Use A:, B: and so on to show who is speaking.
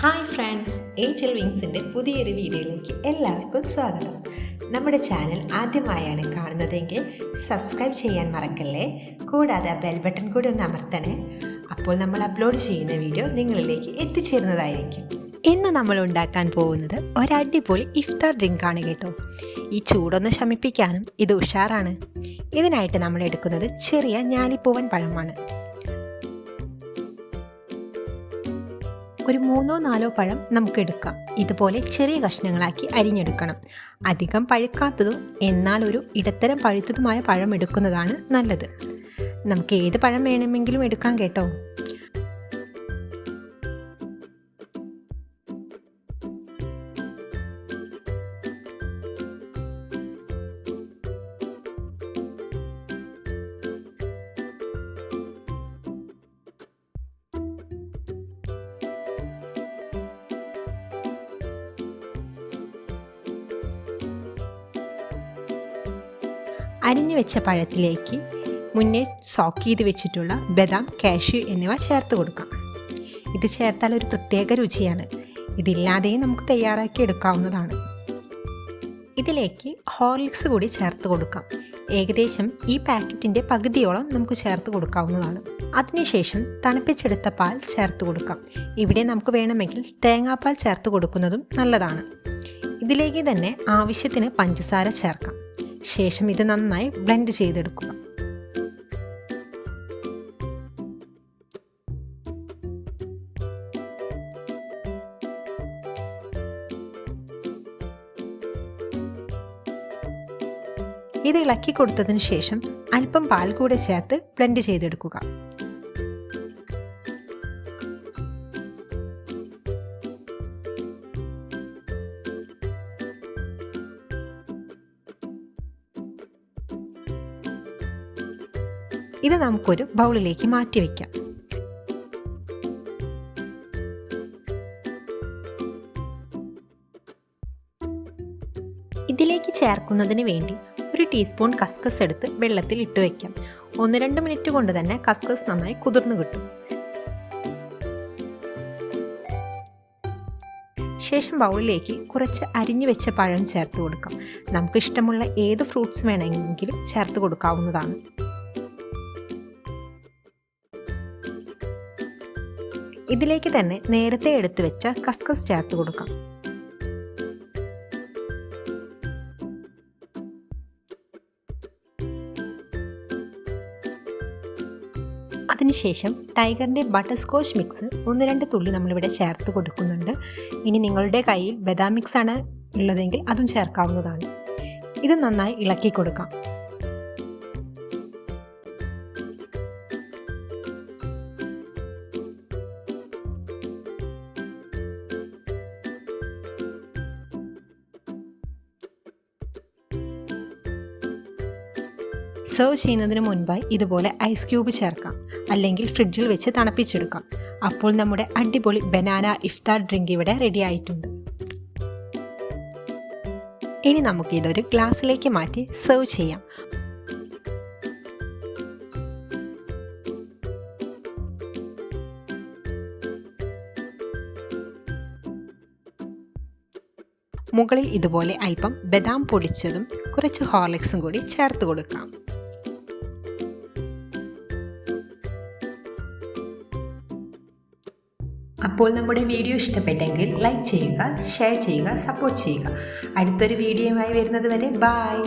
A: Hi friends, Angel വിങ്സിൻ്റെ പുതിയൊരു വീഡിയോയിലേക്ക് എല്ലാവർക്കും സ്വാഗതം. നമ്മുടെ ചാനൽ ആദ്യമായാണ് കാണുന്നതെങ്കിൽ സബ്സ്ക്രൈബ് ചെയ്യാൻ മറക്കല്ലേ. കൂടാതെ ബെൽ ബട്ടൺ കൂടി ഒന്ന് അമർത്തണേ. അപ്പോൾ നമ്മൾ അപ്ലോഡ് ചെയ്യുന്ന വീഡിയോ നിങ്ങളിലേക്ക് എത്തിച്ചേരുന്നതായിരിക്കും. ഇന്ന് നമ്മൾ ഉണ്ടാക്കാൻ പോകുന്നത് ഒരടിപൊളി ഇഫ്താർ ഡ്രിങ്കാണ് കേട്ടോ. ഈ ചൂടൊന്ന് ശമിപ്പിക്കാനും ഇത് ഉഷാറാണ്. ഇതിനായിട്ട് നമ്മൾ എടുക്കുന്നത് ചെറിയ ഞാലിപ്പൂവൻ പഴമാണ്. ഒരു 3-4 പഴം നമുക്ക് എടുക്കാം. ഇതുപോലെ ചെറിയ കഷ്ണങ്ങളാക്കി അരിഞ്ഞെടുക്കണം. അധികം പഴുക്കാത്തതും എന്നാൽ ഒരു ഇടത്തരം പഴുത്തതുമായ പഴം എടുക്കുന്നതാണ് നല്ലത്. നമുക്ക് ഏത് പഴം വേണമെങ്കിലും എടുക്കാം കേട്ടോ. അരിഞ്ഞു വെച്ച പഴത്തിലേക്ക് മുന്നേ സോക്ക് ചെയ്ത് വെച്ചിട്ടുള്ള ബദാം, കാഷ്യൂ എന്നിവ ചേർത്ത് കൊടുക്കാം. ഇത് ചേർത്താൽ ഒരു പ്രത്യേക രുചിയാണ്. ഇതില്ലാതെയും നമുക്ക് തയ്യാറാക്കി എടുക്കാവുന്നതാണ്. ഇതിലേക്ക് ഹോർലിക്സ് കൂടി ചേർത്ത് കൊടുക്കാം. ഏകദേശം ഈ പാക്കറ്റിൻ്റെ പകുതിയോളം നമുക്ക് ചേർത്ത് കൊടുക്കാവുന്നതാണ്. അതിനുശേഷം തണുപ്പിച്ചെടുത്ത പാൽ ചേർത്ത് കൊടുക്കാം. ഇവിടെ നമുക്ക് വേണമെങ്കിൽ തേങ്ങാപ്പാൽ ചേർത്ത് കൊടുക്കുന്നതും നല്ലതാണ്. ഇതിലേക്ക് തന്നെ ആവശ്യത്തിന് പഞ്ചസാര ചേർക്കാം. ശേഷം ഇത് നന്നായി ബ്ലെൻഡ് ചെയ്തെടുക്കുക. ഇത് ഇളക്കി കൊടുത്തതിന് ശേഷം അല്പം പാൽ കൂടെ ചേർത്ത് ബ്ലെൻഡ് ചെയ്തെടുക്കുക. ഇത് നമുക്കൊരു ബൗളിലേക്ക് മാറ്റി വയ്ക്കാം. ഇതിലേക്ക് ചേർക്കുന്നതിന് വേണ്ടി ഒരു ടീസ്പൂൺ കസ്കസ് എടുത്ത് വെള്ളത്തിൽ ഇട്ട് വയ്ക്കാം. 1-2 മിനിറ്റ് കൊണ്ട് തന്നെ കസ്കസ് നന്നായി കുതിർന്നു കിട്ടും. ശേഷം ബൗളിലേക്ക് കുറച്ച് അരിഞ്ഞു വെച്ച പഴം ചേർത്ത് കൊടുക്കാം. നമുക്ക് ഇഷ്ടമുള്ള ഏത് ഫ്രൂട്ട്സ് വേണമെങ്കിലും ചേർത്ത് കൊടുക്കാവുന്നതാണ്. ഇതിലേക്ക് തന്നെ നേരത്തെ എടുത്തു വെച്ച കസ്കസ് ചേർത്ത് കൊടുക്കാം. അതിനുശേഷം ടൈഗറിൻ്റെ ബട്ടർ സ്കോച്ച് മിക്സ് 1-2 തുള്ളി നമ്മളിവിടെ ചേർത്ത് കൊടുക്കുന്നുണ്ട്. ഇനി നിങ്ങളുടെ കയ്യിൽ ബദാം മിക്സ് ആണ് ഉള്ളതെങ്കിൽ അതും ചേർക്കാവുന്നതാണ്. ഇത് നന്നായി ഇളക്കി കൊടുക്കാം. സെർവ് ചെയ്യുന്നതിന് മുൻപായി ഇതുപോലെ ഐസ് ക്യൂബ് ചേർക്കാം, അല്ലെങ്കിൽ ഫ്രിഡ്ജിൽ വെച്ച് തണുപ്പിച്ചെടുക്കാം. അപ്പോൾ നമ്മുടെ അടിപൊളി ബനാന ഇഫ്താർ ഡ്രിങ്ക് ഇവിടെ റെഡി ആയിട്ടുണ്ട്. ഇനി നമുക്കിതൊരു ഗ്ലാസ്സിലേക്ക് മാറ്റി സെർവ് ചെയ്യാം. മുകളിൽ ഇതുപോലെ അല്പം ബദാം പൊടിച്ചതും കുറച്ച് ഹോർലിക്സും കൂടി ചേർത്ത് കൊടുക്കാം. അപ്പോൾ നമ്മുടെ വീഡിയോ ഇഷ്ടപ്പെട്ടെങ്കിൽ ലൈക്ക് ചെയ്യുക, ഷെയർ ചെയ്യുക, സപ്പോർട്ട് ചെയ്യുക. അടുത്തൊരു വീഡിയോയുമായി വരുന്നത് വരെ ബൈ.